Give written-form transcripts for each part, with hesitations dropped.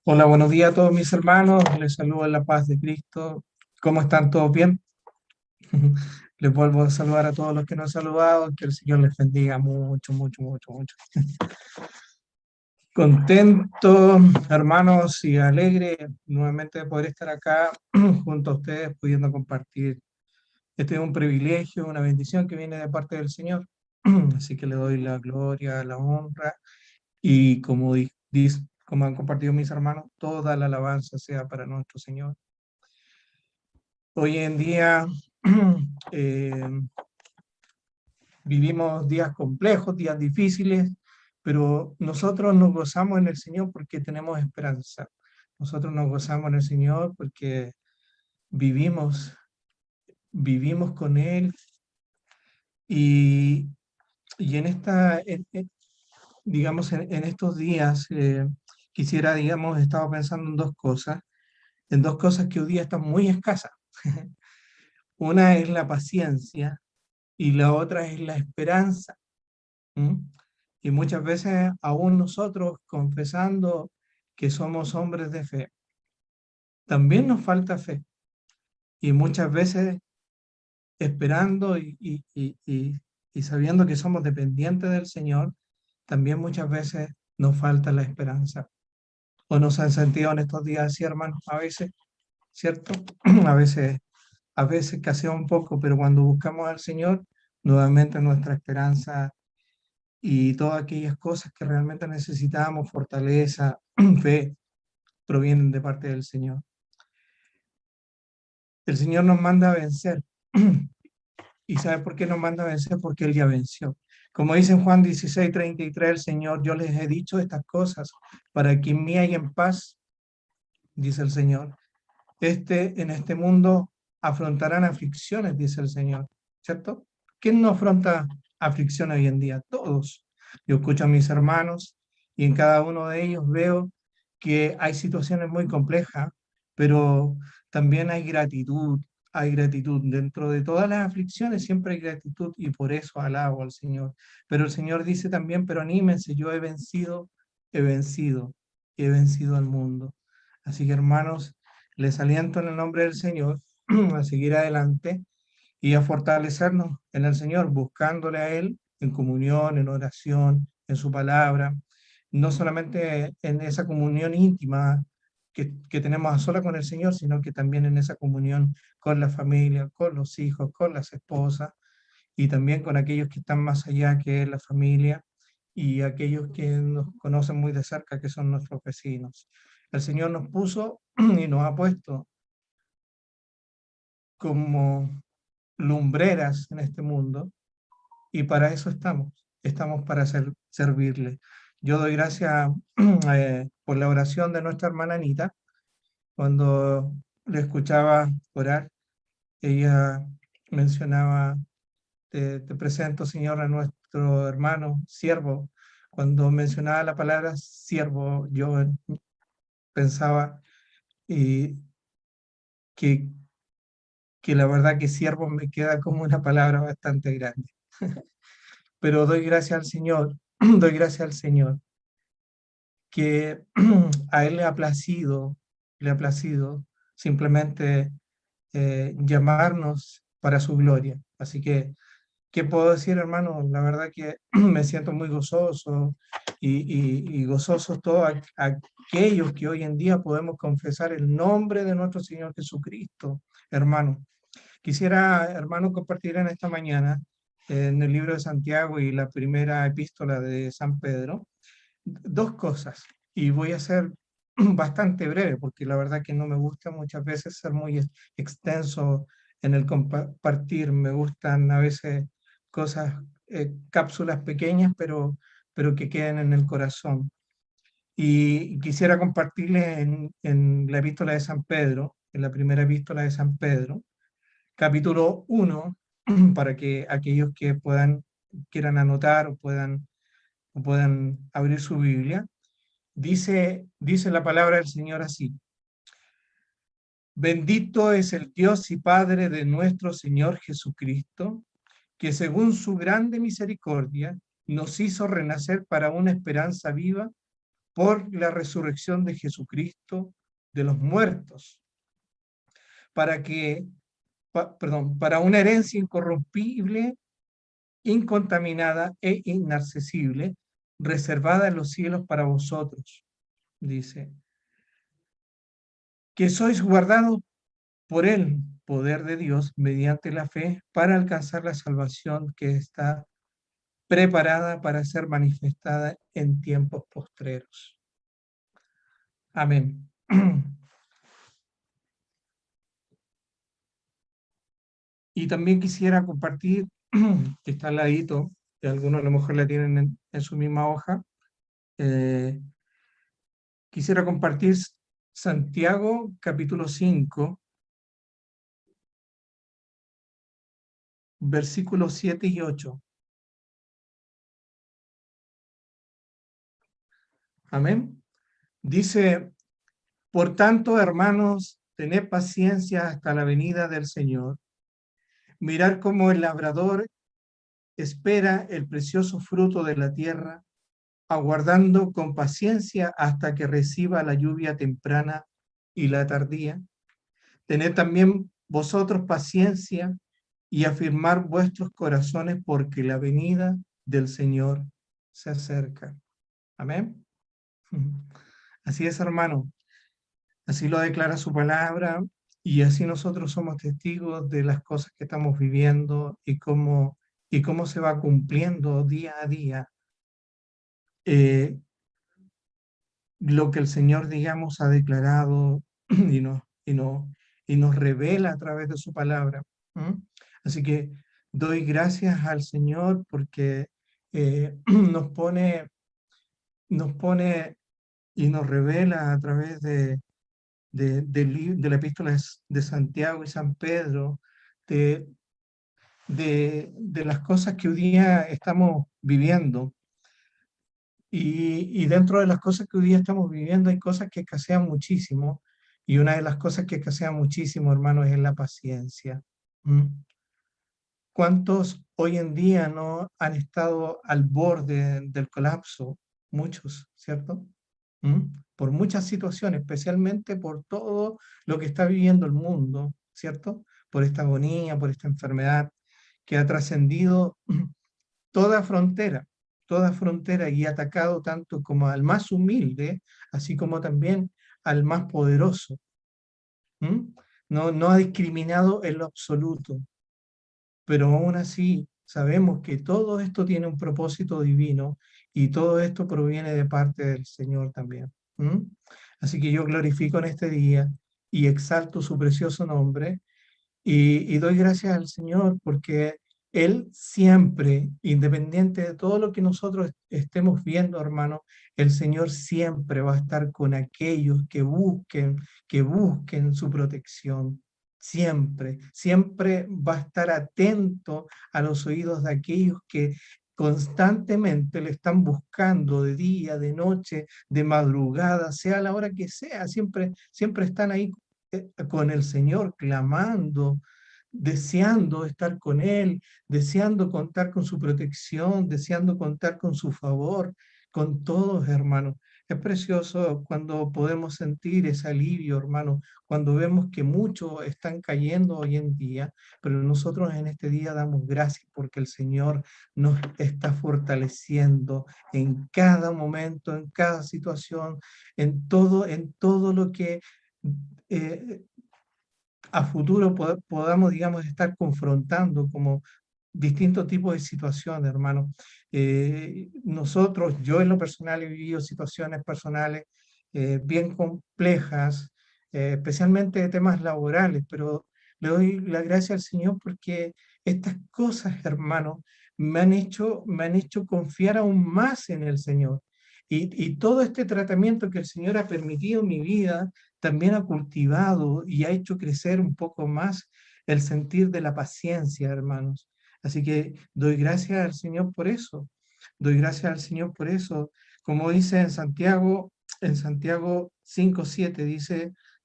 Hola, buenos días a todos mis hermanos. Les saludo en la paz de Cristo. ¿Cómo están? ¿Todos bien? Les vuelvo a saludar a todos los que nos han saludado. Que el Señor les bendiga mucho, mucho, mucho, mucho. Contento, hermanos, y alegre nuevamente de poder estar acá junto a ustedes, pudiendo compartir. Este es un privilegio, una bendición que viene de parte del Señor. Así que le doy la gloria, la honra y como han compartido mis hermanos, toda la alabanza sea para nuestro Señor. Hoy en día eh, vivimos días complejos, días difíciles, pero nosotros nos gozamos en el Señor porque tenemos esperanza. Nosotros nos gozamos en el Señor porque vivimos, vivimos con Él y, y en digamos, en estos días quisiera, digamos, he estado pensando en dos cosas que hoy día están muy escasas. Una es la paciencia y la otra es la esperanza. ¿Mm? Y muchas veces aún nosotros confesando que somos hombres de fe, también nos falta fe. Y muchas veces esperando y sabiendo que somos dependientes del Señor, también muchas veces nos falta la esperanza. ¿O nos han sentido en estos días así, hermanos? A veces, ¿cierto? A veces escasea un poco, pero cuando buscamos al Señor, nuevamente nuestra esperanza y todas aquellas cosas que realmente necesitamos, fortaleza, fe, provienen de parte del Señor. El Señor nos manda a vencer. ¿Y sabe por qué nos manda a vencer? Porque Él ya venció. Como dice en Juan 16:33, el Señor, yo les he dicho estas cosas para que en mí hayan paz, dice el Señor. En este mundo afrontarán aflicciones, dice el Señor, ¿cierto? ¿Quién no afronta aflicción hoy en día? Todos. Yo escucho a mis hermanos y en cada uno de ellos veo que hay situaciones muy complejas, pero también hay gratitud, hay gratitud. Dentro de todas las aflicciones siempre hay gratitud y por eso alabo al Señor. Pero el Señor dice también, pero anímense, yo he vencido, he vencido al mundo. Así que hermanos, les aliento en el nombre del Señor a seguir adelante y a fortalecernos en el Señor, buscándole a Él en comunión, en oración, en su palabra, no solamente en esa comunión íntima que tenemos a sola con el Señor, sino que también en esa comunión con la familia, con los hijos, con las esposas y también con aquellos que están más allá que es la familia y aquellos que nos conocen muy de cerca, que son nuestros vecinos. El Señor nos puso y nos ha puesto como lumbreras en este mundo y para eso estamos para servirle. Yo doy gracias por la oración de nuestra hermana Anita. Cuando le escuchaba orar, ella mencionaba, te presento, Señor, a nuestro hermano siervo. Cuando mencionaba la palabra siervo, yo pensaba y que, que la verdad que siervo me queda como una palabra bastante grande. Pero doy gracias al Señor, doy gracias al Señor, que a Él le ha placido simplemente llamarnos para su gloria. Así que, ¿qué puedo decir, hermano? La verdad que me siento muy gozoso y gozosos todos aquellos que hoy en día podemos confesar el nombre de nuestro Señor Jesucristo, hermano. Quisiera, hermano, compartir en esta mañana en el libro de Santiago y la primera epístola de San Pedro, dos cosas. Y voy a ser bastante breve porque la verdad que no me gusta muchas veces ser muy extenso en el compartir. Me gustan a veces cosas, cápsulas pequeñas, pero que queden en el corazón. Y quisiera compartirles en la epístola de San Pedro, en la primera epístola de San Pedro, capítulo 1, para que aquellos que quieran anotar o puedan abrir su Biblia, dice la palabra del Señor así: Bendito es el Dios y Padre de nuestro Señor Jesucristo, que según su grande misericordia nos hizo renacer para una esperanza viva por la resurrección de Jesucristo de los muertos, para una herencia incorruptible, incontaminada e inaccesible, reservada en los cielos para vosotros, dice, que sois guardados por el poder de Dios mediante la fe para alcanzar la salvación que está preparada para ser manifestada en tiempos postreros. Amén. Y también quisiera compartir, que está al ladito, que algunos a lo mejor la tienen en su misma hoja, quisiera compartir Santiago capítulo 5, versículos 7 y 8. Amén. Dice, por tanto, hermanos, tened paciencia hasta la venida del Señor. Mirad cómo el labrador espera el precioso fruto de la tierra, aguardando con paciencia hasta que reciba la lluvia temprana y la tardía. Tened también vosotros paciencia y afirmar vuestros corazones, porque la venida del Señor se acerca. Amén. Así es, hermano. Así lo declara su palabra, y así nosotros somos testigos de las cosas que estamos viviendo y cómo se va cumpliendo día a día eh, lo que el Señor, digamos, ha declarado y nos revela a través de su palabra. ¿Mm? Así que doy gracias al Señor porque nos pone y nos revela a través de la epístola de Santiago y San Pedro, de, de las cosas que hoy día estamos viviendo. Y dentro de las cosas que hoy día estamos viviendo hay cosas que escasean muchísimo, y una de las cosas que escasean muchísimo, hermanos, es la paciencia. ¿Mm? ¿Cuántos hoy en día no han estado al borde del colapso? Muchos, ¿cierto? ¿Mm? Por muchas situaciones, especialmente por todo lo que está viviendo el mundo, ¿cierto? Por esta agonía, por esta enfermedad que ha trascendido toda frontera, y ha atacado tanto como al más humilde, así como también al más poderoso. ¿Mm? No ha discriminado en lo absoluto, pero aún así sabemos que todo esto tiene un propósito divino, y todo esto proviene de parte del Señor también. ¿Mm? Así que yo glorifico en este día y exalto su precioso nombre, y doy gracias al Señor porque Él siempre, independiente de todo lo que nosotros estemos viendo, hermano, el Señor siempre va a estar con aquellos que busquen su protección. Siempre, siempre va a estar atento a los oídos de aquellos que constantemente le están buscando de día, de noche, de madrugada, sea la hora que sea, siempre están ahí con el Señor, clamando, deseando estar con Él, deseando contar con su protección, deseando contar con su favor, con todos, hermanos. Es precioso cuando podemos sentir ese alivio, hermano, cuando vemos que muchos están cayendo hoy en día, pero nosotros en este día damos gracias porque el Señor nos está fortaleciendo en cada momento, en cada situación, en todo lo que eh, a futuro podamos, digamos, estar confrontando como distintos tipos de situaciones, hermano. Nosotros, yo en lo personal he vivido situaciones personales bien complejas, especialmente de temas laborales, pero le doy la gracia al Señor porque estas cosas, hermano, me han hecho confiar aún más en el Señor. Y todo este tratamiento que el Señor ha permitido en mi vida también ha cultivado y ha hecho crecer un poco más el sentir de la paciencia, hermanos. Así que doy gracias al Señor por eso. Doy gracias al Señor por eso. Como dice en Santiago 5:7,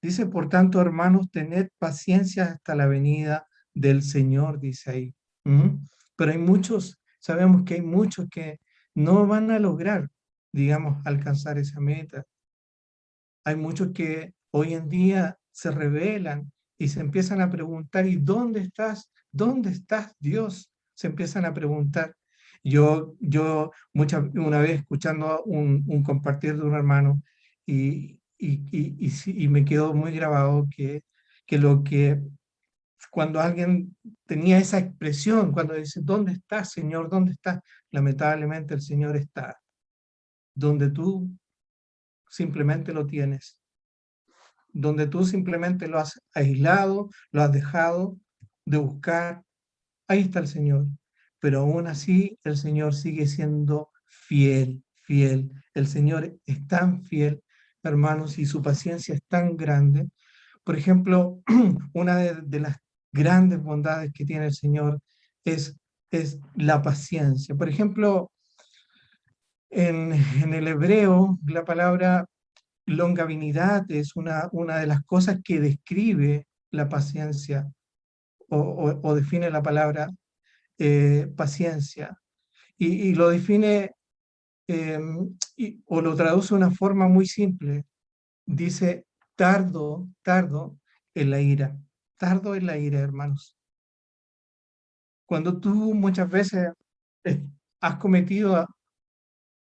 dice, por tanto, hermanos, tened paciencia hasta la venida del Señor, dice ahí. ¿Mm? Pero hay muchos, sabemos que hay muchos que no van a lograr. digamos, alcanzar esa meta. Hay muchos que hoy en día se rebelan y se empiezan a preguntar, ¿y dónde estás? ¿Dónde estás, Dios? Se empiezan a preguntar. Una vez escuchando un compartir de un hermano y me quedó muy grabado que lo que cuando alguien tenía esa expresión, cuando dice, ¿dónde estás, Señor? ¿Dónde estás? Lamentablemente el Señor está donde tú simplemente lo tienes, donde tú simplemente lo has aislado, lo has dejado de buscar. Ahí está el Señor. Pero aún así el Señor sigue siendo fiel, fiel. El Señor es tan fiel, hermanos, y su paciencia es tan grande. Por ejemplo, una de las grandes bondades que tiene el Señor es, es la paciencia. Por ejemplo, en el hebreo, la palabra longaminidad es una de las cosas que describe la paciencia o define la palabra paciencia. Y lo define eh, o lo traduce de una forma muy simple. Dice tardo en la ira. Tardo en la ira, hermanos. Cuando tú muchas veces eh, has cometido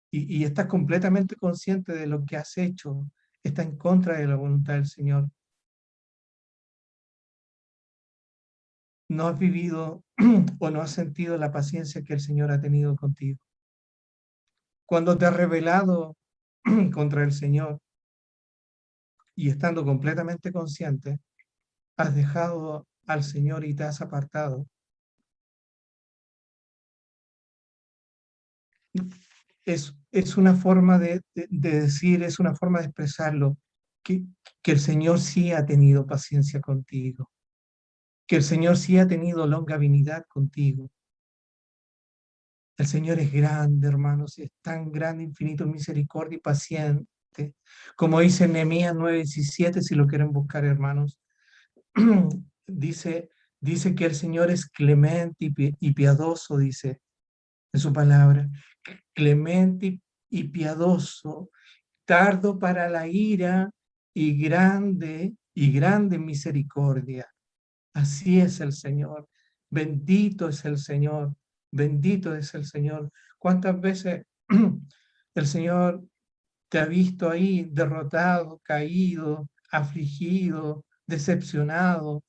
y estás completamente consciente de lo que has hecho, está en contra de la voluntad del Señor. No has vivido o no has sentido la paciencia que el Señor ha tenido contigo. Cuando te has rebelado contra el Señor y estando completamente consciente, has dejado al Señor y te has apartado. Es una forma de decir, es una forma de expresarlo, que, que el Señor sí ha tenido paciencia contigo, que el Señor sí ha tenido longaminidad contigo. El Señor es grande, hermanos, es tan grande, infinito en misericordia y paciente. Como dice Nehemías 9:17, si lo quieren buscar, hermanos, dice, dice que el Señor es clemente y piadoso, dice en su palabra, clemente y piadoso, tardo para la ira y grande misericordia. Así es el Señor. Bendito es el Señor. Bendito es el Señor. ¿Cuántas veces el Señor te ha visto ahí derrotado, caído, afligido, decepcionado?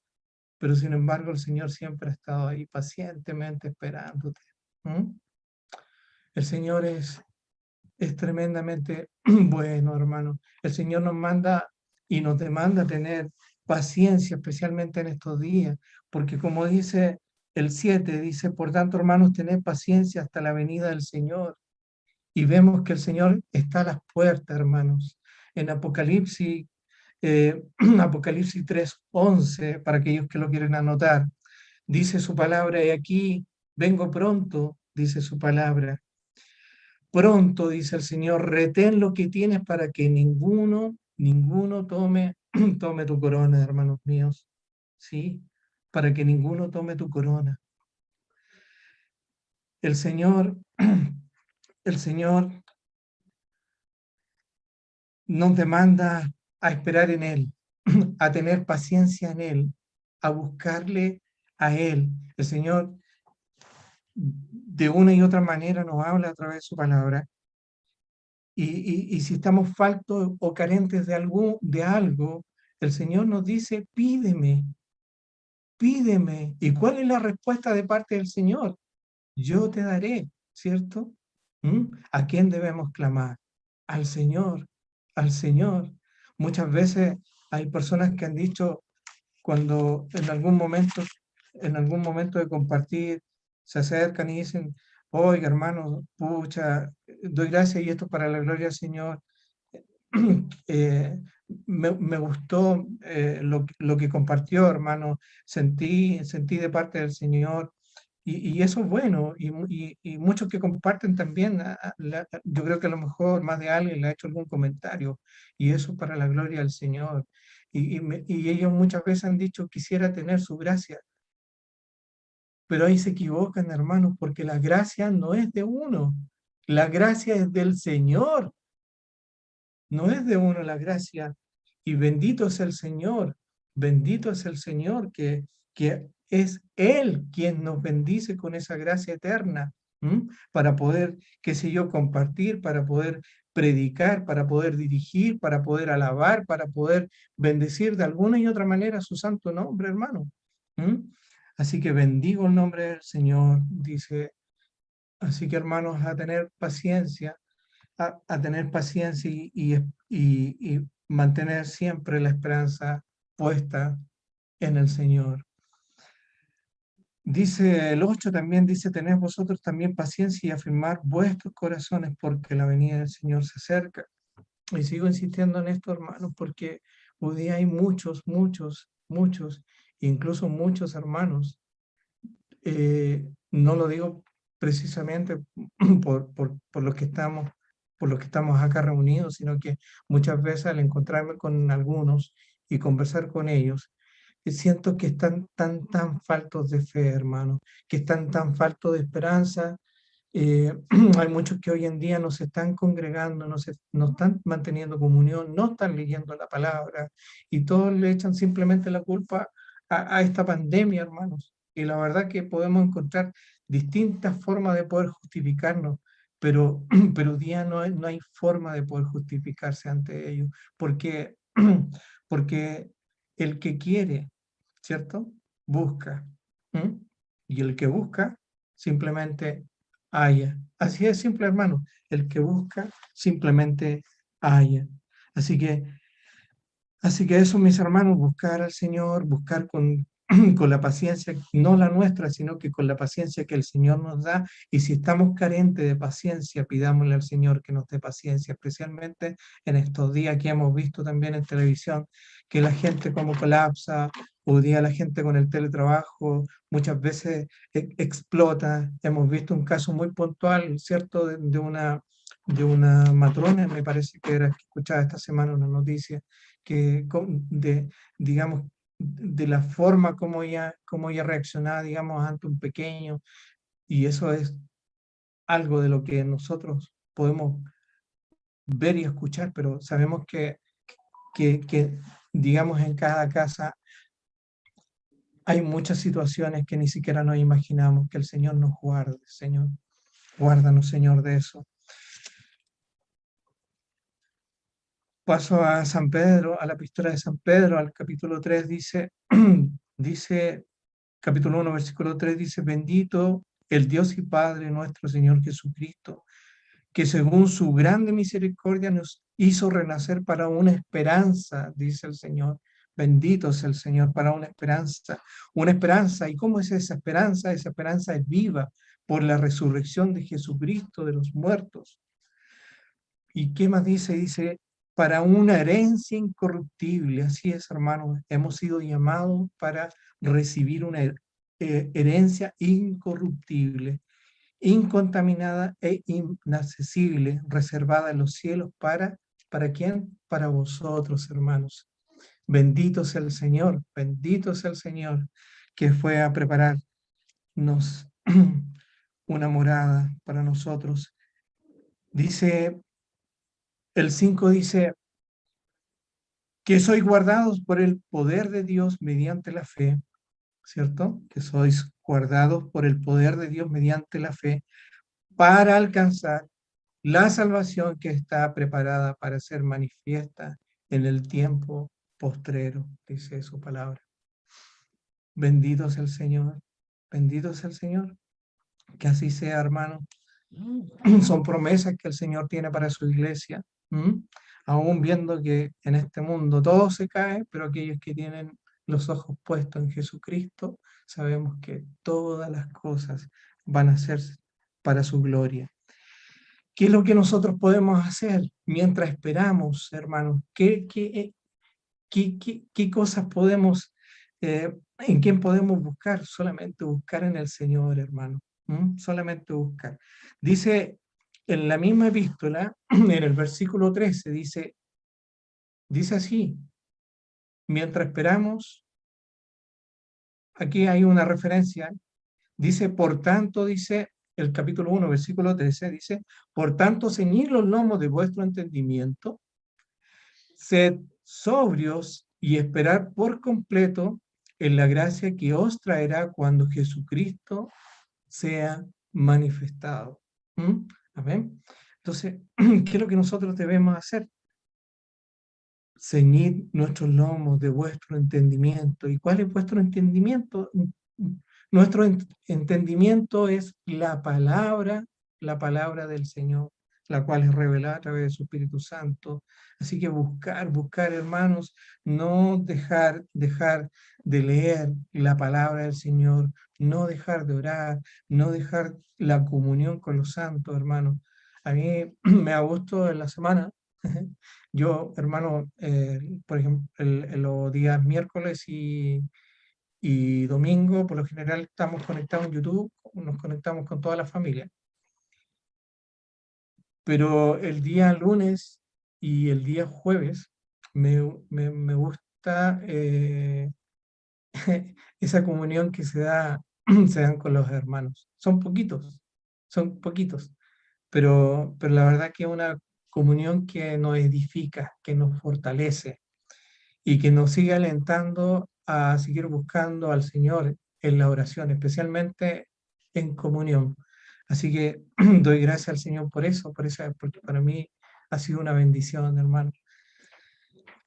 Pero sin embargo el Señor siempre ha estado ahí pacientemente esperándote. ¿Mm? El Señor es tremendamente bueno, hermano. El Señor nos manda y nos demanda tener paciencia, especialmente en estos días, porque como dice el 7 dice, por tanto, hermanos, tened paciencia hasta la venida del Señor. Y vemos que el Señor está a las puertas, hermanos. En Apocalipsis, Apocalipsis 3:11, para aquellos que lo quieren anotar, dice su palabra, y aquí vengo pronto, dice su palabra. Pronto, dice el Señor, retén lo que tienes para que ninguno tome, tome tu corona, hermanos míos. ¿Sí? Para que ninguno tome tu corona. El Señor, el Señor nos demanda a esperar en Él, a tener paciencia en Él, a buscarle a Él. El Señor de una y otra manera nos habla a través de su palabra. Y si estamos faltos o carentes de algo, el Señor nos dice, pídeme, pídeme. ¿Y cuál es la respuesta de parte del Señor? Yo te daré, ¿cierto? ¿Mm? ¿A quién debemos clamar? Al Señor, al Señor. Muchas veces hay personas que han dicho cuando en algún momento de compartir, se acercan y dicen, oiga hermano, pucha, doy gracias y esto para la gloria del Señor. Me gustó lo que compartió, hermano, sentí de parte del Señor. Y eso es bueno, y muchos que comparten también, yo creo que a lo mejor más de alguien le ha hecho algún comentario, y eso para la gloria del Señor. Y ellos muchas veces han dicho, quisiera tener su gracia, pero ahí se equivocan, hermanos, porque la gracia no es de uno, La gracia es del Señor, no es de uno la gracia. Y bendito es el Señor, bendito es el Señor, que es Él quien nos bendice con esa gracia eterna, para poder, qué sé yo, compartir, para poder predicar, para poder dirigir, para poder alabar, para poder bendecir de alguna y otra manera su santo nombre, hermano. ¿Mm? Así que bendigo el nombre del Señor, dice. Así que hermanos, a tener paciencia, a tener paciencia y mantener siempre la esperanza puesta en el Señor. Dice el 8 también, dice, tened vosotros también paciencia y afirmar vuestros corazones porque la venida del Señor se acerca. Y sigo insistiendo en esto, hermanos, porque hoy día hay muchos, incluso muchos hermanos. No lo digo precisamente por los que estamos acá reunidos, sino que muchas veces al encontrarme con algunos y conversar con ellos, siento que están tan faltos de fe, hermano, que están tan faltos de esperanza. Hay muchos que hoy en día no se están congregando, no están manteniendo comunión, no están leyendo la palabra y todos le echan simplemente la culpa a esta pandemia, hermanos. Y la verdad que podemos encontrar distintas formas de poder justificarnos, pero, pero hoy día no hay forma de poder justificarse ante ellos, porque, porque el que quiere, ¿cierto? Busca. ¿M? Y el que busca simplemente haya. Así es simple, hermano. El que busca simplemente haya. Así que Así que eso, mis hermanos, buscar al Señor, buscar con la paciencia, no la nuestra, sino que con la paciencia que el Señor nos da. Y si estamos carentes de paciencia, pidámosle al Señor que nos dé paciencia, especialmente en estos días que hemos visto también en televisión, que la gente como colapsa, hoy día la gente con el teletrabajo muchas veces explota. Hemos visto un caso muy puntual, ¿cierto?, de una matrona, me parece que era que escuchaba esta semana una noticia que digamos, de la forma como ella reaccionaba, digamos, ante un pequeño, y eso es algo de lo que nosotros podemos ver y escuchar, pero sabemos que digamos, en cada casa hay muchas situaciones que ni siquiera nos imaginamos. Que el Señor nos guarde, Señor. Guárdanos, Señor, de eso. Paso a San Pedro, a la epístola de San Pedro, al capítulo 3, dice, capítulo 1, versículo 3, dice, bendito el Dios y Padre nuestro Señor Jesucristo, que según su grande misericordia nos hizo renacer para una esperanza, dice el Señor. Bendito es el Señor para una esperanza. Una esperanza. ¿Y cómo es esa esperanza? Esa esperanza es viva por la resurrección de Jesucristo de los muertos. ¿Y qué más dice? Dice, para una herencia incorruptible. Así es, hermanos, hemos sido llamados para recibir una herencia incorruptible, incontaminada e inaccesible, reservada en los cielos ¿para quién? Para vosotros, hermanos. Bendito es el Señor, bendito es el Señor que fue a prepararnos una morada para nosotros. Dice, el 5 dice, que sois guardados por el poder de Dios mediante la fe, ¿cierto? Que sois guardados por el poder de Dios mediante la fe para alcanzar la salvación que está preparada para ser manifiesta en el tiempo postrero, dice su palabra. Bendito es el Señor, bendito es el Señor. Que así sea, hermano. Son promesas que el Señor tiene para su iglesia. Aún viendo que en este mundo todo se cae, pero aquellos que tienen los ojos puestos en Jesucristo, sabemos que todas las cosas van a ser para su gloria. ¿Qué es lo que nosotros podemos hacer mientras esperamos, hermanos? ¿Qué cosas podemos, en quién podemos buscar? Solamente buscar en el Señor, hermano. Solamente buscar. Dice en la misma epístola, en el versículo 13, dice así, mientras esperamos, aquí hay una referencia, dice, por tanto, dice, el capítulo 1, versículo 13, dice, por tanto, ceñid los lomos de vuestro entendimiento, sed sobrios y esperad por completo en la gracia que os traerá cuando Jesucristo sea manifestado. ¿Mm? Amén. Entonces, ¿qué es lo que nosotros debemos hacer? Ceñid nuestros lomos de vuestro entendimiento. ¿Y cuál es vuestro entendimiento? Nuestro entendimiento es la palabra del Señor, la cual es revelada a través de su Espíritu Santo. Así que buscar, hermanos, no dejar de leer la palabra del Señor, no dejar de orar, no dejar la comunión con los santos, hermanos. A mí me ha gustado en la semana. Yo, hermano, por ejemplo, en los días miércoles y domingo, por lo general estamos conectados en YouTube, nos conectamos con toda la familia. Pero el día lunes y el día jueves me gusta esa comunión que se dan con los hermanos. Son poquitos, pero la verdad que es una comunión que nos edifica, que nos fortalece y que nos sigue alentando a seguir buscando al Señor en la oración, especialmente en comunión. Así que doy gracias al Señor porque para mí ha sido una bendición, hermano.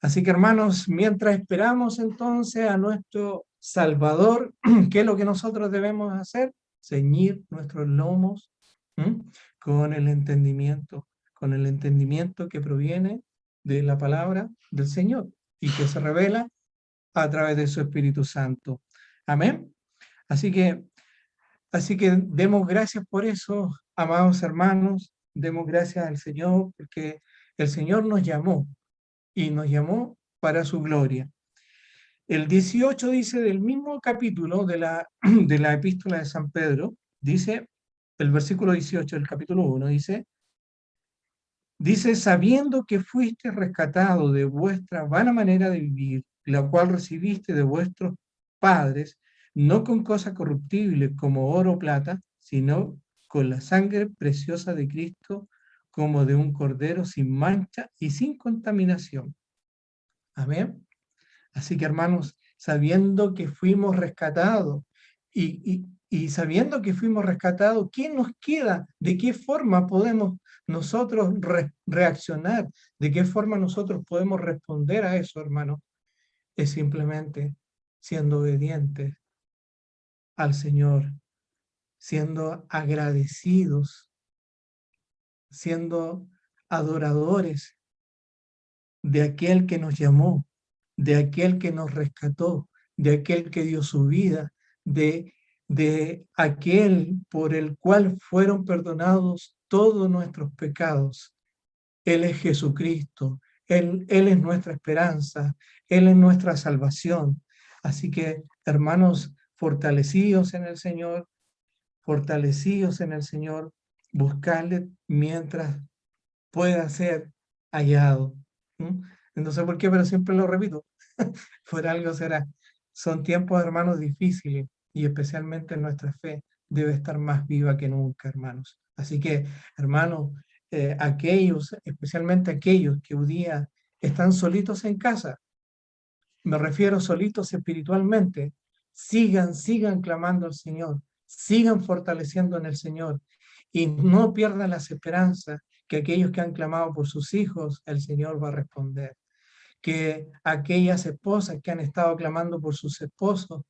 Así que, hermanos, mientras esperamos entonces a nuestro Salvador, ¿qué es lo que nosotros debemos hacer? Ceñir nuestros lomos, ¿m? Con el entendimiento que proviene de la palabra del Señor y que se revela a través de su Espíritu Santo. Amén. Así que, así que demos gracias por eso, amados hermanos, demos gracias al Señor porque el Señor nos llamó y nos llamó para su gloria. El 18 dice del mismo capítulo de la epístola de San Pedro, dice, el versículo 18 del capítulo 1, dice, sabiendo que fuiste rescatado de vuestra vana manera de vivir, la cual recibiste de vuestros padres, no con cosa corruptible como oro o plata, sino con la sangre preciosa de Cristo, como de un cordero sin mancha y sin contaminación. Amén. Así que, hermanos, sabiendo que fuimos rescatados y sabiendo que fuimos rescatados, ¿qué nos queda? ¿De qué forma podemos nosotros reaccionar? ¿De qué forma nosotros podemos responder a eso, hermanos? Es simplemente siendo obedientes al Señor, siendo agradecidos, siendo adoradores de aquel que nos llamó, de aquel que nos rescató, de aquel que dio su vida, de aquel por el cual fueron perdonados todos nuestros pecados. Él es Jesucristo, Él es nuestra esperanza, Él es nuestra salvación. Así que, hermanos, fortalecidos en el Señor, buscarle mientras pueda ser hallado. ¿Mm? No sé por qué, pero siempre lo repito. Por algo será. Son tiempos, hermanos, difíciles y especialmente nuestra fe debe estar más viva que nunca, hermanos. Así que, hermanos, aquellos, especialmente aquellos que hoy día están solitos en casa, me refiero solitos espiritualmente, sigan clamando al Señor, sigan fortaleciendo en el Señor y no pierdan las esperanzas que aquellos que han clamado por sus hijos, el Señor va a responder. Que aquellas esposas que han estado clamando por sus esposos,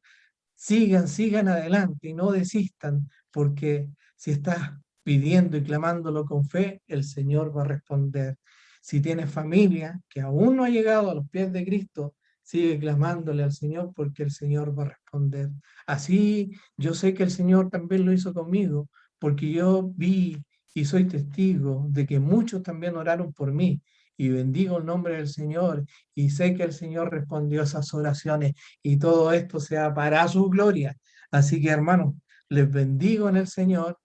sigan adelante y no desistan, porque si estás pidiendo y clamándolo con fe, el Señor va a responder. Si tienes familia que aún no ha llegado a los pies de Cristo, sigue clamándole al Señor porque el Señor va a responder. Así yo sé que el Señor también lo hizo conmigo, porque yo vi y soy testigo de que muchos también oraron por mí y bendigo el nombre del Señor y sé que el Señor respondió esas oraciones y todo esto sea para su gloria. Así que, hermanos, les bendigo en el Señor,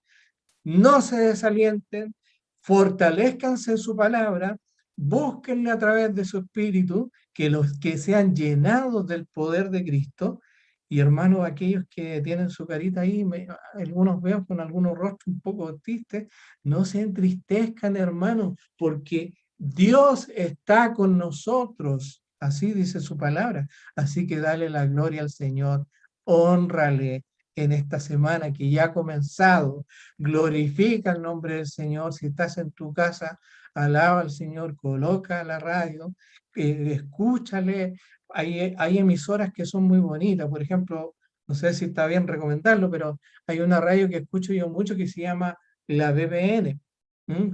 no se desalienten, fortalezcanse en su palabra, búsquenle a través de su espíritu, que los que sean llenados del poder de Cristo Y hermanos, aquellos que tienen su carita ahí, algunos veo con algunos rostros un poco tristes, no se entristezcan, hermanos, porque Dios está con nosotros. Así dice su palabra. Así que dale la gloria al Señor, hónrale en esta semana que ya ha comenzado. Glorifica el nombre del Señor. Si estás en tu casa, alaba al Señor, coloca la radio, escúchale. Hay emisoras que son muy bonitas, por ejemplo, no sé si está bien recomendarlo, pero hay una radio que escucho yo mucho que se llama la BBN,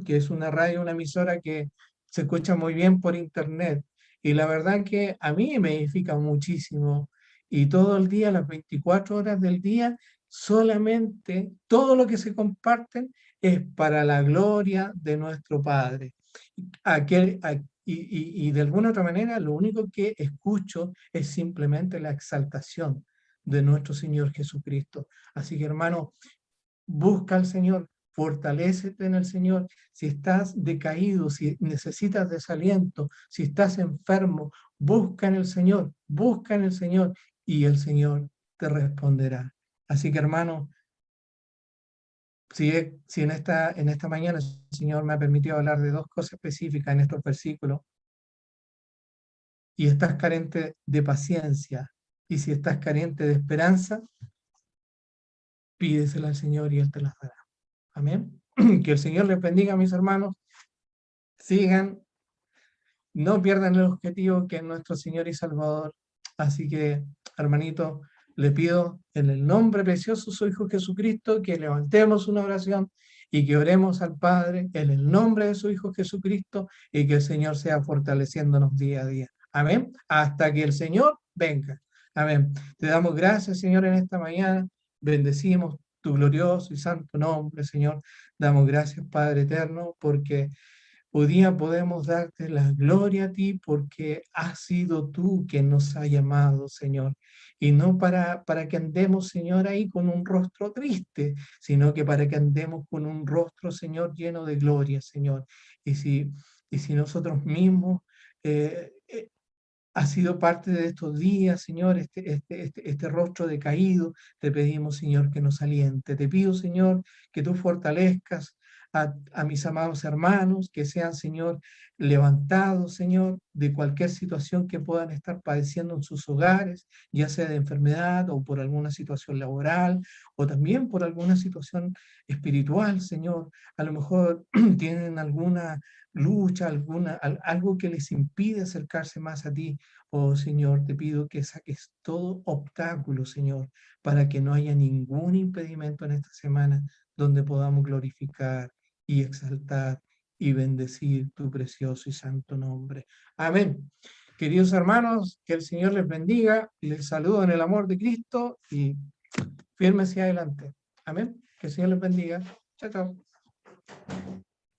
que es una radio, una emisora que se escucha muy bien por internet. Y la verdad que a mí me edifica muchísimo. Y todo el día, las 24 horas del día, solamente todo lo que se comparten es para la gloria de nuestro Padre. Aquel, y de alguna otra manera, lo único que escucho es simplemente la exaltación de nuestro Señor Jesucristo. Así que, hermano, busca al Señor, fortalécete en el Señor. Si estás decaído, si necesitas desaliento, si estás enfermo, busca en el Señor, busca en el Señor y el Señor te responderá. Así que, hermano, si en esta mañana el Señor me ha permitido hablar de dos cosas específicas en estos versículos, y estás carente de paciencia, y si estás carente de esperanza, pídesela al Señor y Él te las dará. Amén. Que el Señor les bendiga, mis hermanos. Sigan, no pierdan el objetivo que es nuestro Señor y Salvador. Así que, hermanito, le pido en el nombre precioso de su Hijo Jesucristo que levantemos una oración y que oremos al Padre en el nombre de su Hijo Jesucristo y que el Señor sea fortaleciéndonos día a día. Amén. Hasta que el Señor venga. Amén. Te damos gracias, Señor, en esta mañana. Bendecimos tu glorioso y santo nombre, Señor. Damos gracias, Padre eterno, porque hoy día podemos darte la gloria a ti porque has sido tú quien nos ha llamado, Señor. Y no para que andemos, Señor, ahí con un rostro triste, sino que para que andemos con un rostro, Señor, lleno de gloria, Señor. Y si, y si nosotros mismos eh, eh, ha sido parte de estos días, Señor, este rostro decaído. Te pedimos, Señor, que nos aliente. Te pido, Señor, que tú fortalezcas a mis amados hermanos, que sean, Señor, levantados, Señor, de cualquier situación que puedan estar padeciendo en sus hogares, ya sea de enfermedad o por alguna situación laboral o también por alguna situación espiritual, Señor. A lo mejor tienen alguna lucha, algo que les impide acercarse más a ti. Oh Señor, te pido que saques todo obstáculo, Señor, para que no haya ningún impedimento en esta semana donde podamos glorificar y exaltar y bendecir tu precioso y santo nombre. Amén. Queridos hermanos, que el Señor les bendiga, les saludo en el amor de Cristo y firme hacia adelante. Amén. Que el Señor les bendiga. Chao, chao.